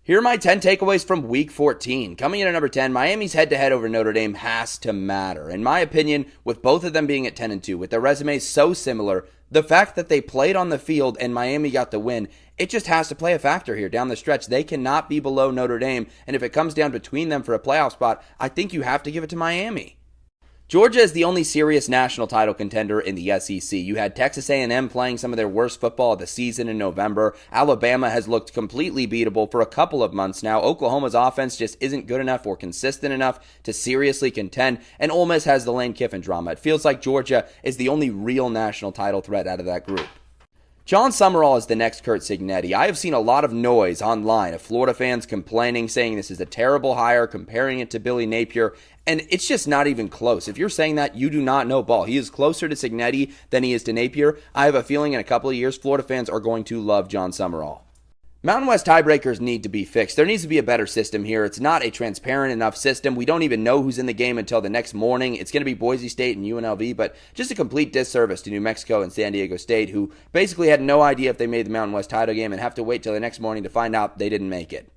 Here are my 10 takeaways from Week 14. Coming in at number 10, Miami's head-to-head over Notre Dame has to matter. In my opinion, with both of them being at 10-2, with their resumes so similar, the fact that they played on the field and Miami got the win, it just has to play a factor here down the stretch. They cannot be below Notre Dame, and if it comes down between them for a playoff spot, I think you have to give it to Miami. Georgia is the only serious national title contender in the SEC. You had Texas A&M playing some of their worst football of the season in November. Alabama has looked completely beatable for a couple of months now. Oklahoma's offense just isn't good enough or consistent enough to seriously contend. And Ole Miss has the Lane Kiffin drama. It feels like Georgia is the only real national title threat out of that group. John Summerall is the next Curt Cignetti. I have seen a lot of noise online of Florida fans complaining, saying this is a terrible hire, comparing it to Billy Napier, and it's just not even close. If you're saying that, you do not know ball. He is closer to Cignetti than he is to Napier. I have a feeling in a couple of years, Florida fans are going to love John Summerall. Mountain West tiebreakers need to be fixed. There needs to be a better system here. It's not a transparent enough system. We don't even know who's in the game until the next morning. It's going to be Boise State and UNLV, but just a complete disservice to New Mexico and San Diego State, who basically had no idea if they made the Mountain West title game and have to wait till the next morning to find out they didn't make it.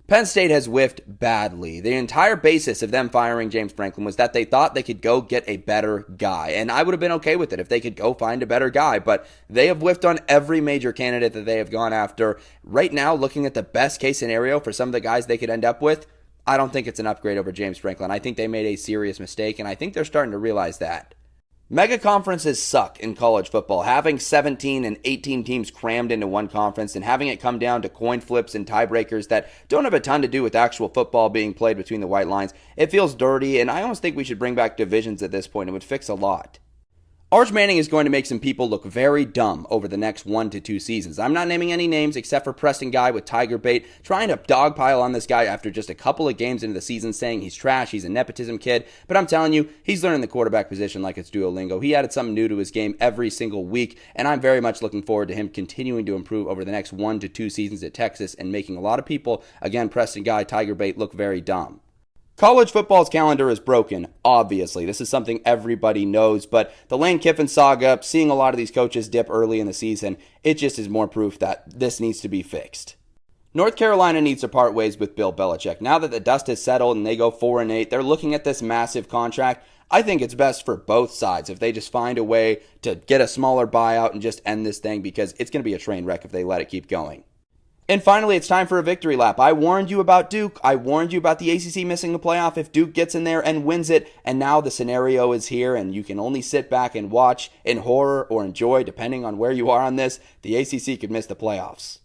Penn State has whiffed badly. The entire basis of them firing James Franklin was that they thought they could go get a better guy. And I would have been okay with it if they could go find a better guy. But they have whiffed on every major candidate that they have gone after. Right now, looking at the best case scenario for some of the guys they could end up with, I don't think it's an upgrade over James Franklin. I think they made a serious mistake, and I think they're starting to realize that. Mega conferences suck in college football. Having 17 and 18 teams crammed into one conference and having it come down to coin flips and tiebreakers that don't have a ton to do with actual football being played between the white lines, it feels dirty, and I almost think we should bring back divisions at this point. It would fix a lot. Arch Manning is going to make some people look very dumb over the next 1 to 2 seasons. I'm not naming any names except for Preston Guy with Tiger Bait, trying to dogpile on this guy after just a couple of games into the season saying he's trash, he's a nepotism kid. But I'm telling you, he's learning the quarterback position like it's Duolingo. He added something new to his game every single week, and I'm very much looking forward to him continuing to improve over the next 1 to 2 seasons at Texas and making a lot of people, again, Preston Guy, Tiger Bait, look very dumb. College football's calendar is broken, obviously. This is something everybody knows, but the Lane Kiffin saga, seeing a lot of these coaches dip early in the season, it just is more proof that this needs to be fixed. North Carolina needs to part ways with Bill Belichick. Now that the dust has settled and they go 4-8, they're looking at this massive contract. I think it's best for both sides if they just find a way to get a smaller buyout and just end this thing, because it's going to be a train wreck if they let it keep going. And finally, it's time for a victory lap. I warned you about Duke. I warned you about the ACC missing the playoff if Duke gets in there and wins it. And now the scenario is here, and you can only sit back and watch in horror or enjoy, depending on where you are on this. The ACC could miss the playoffs.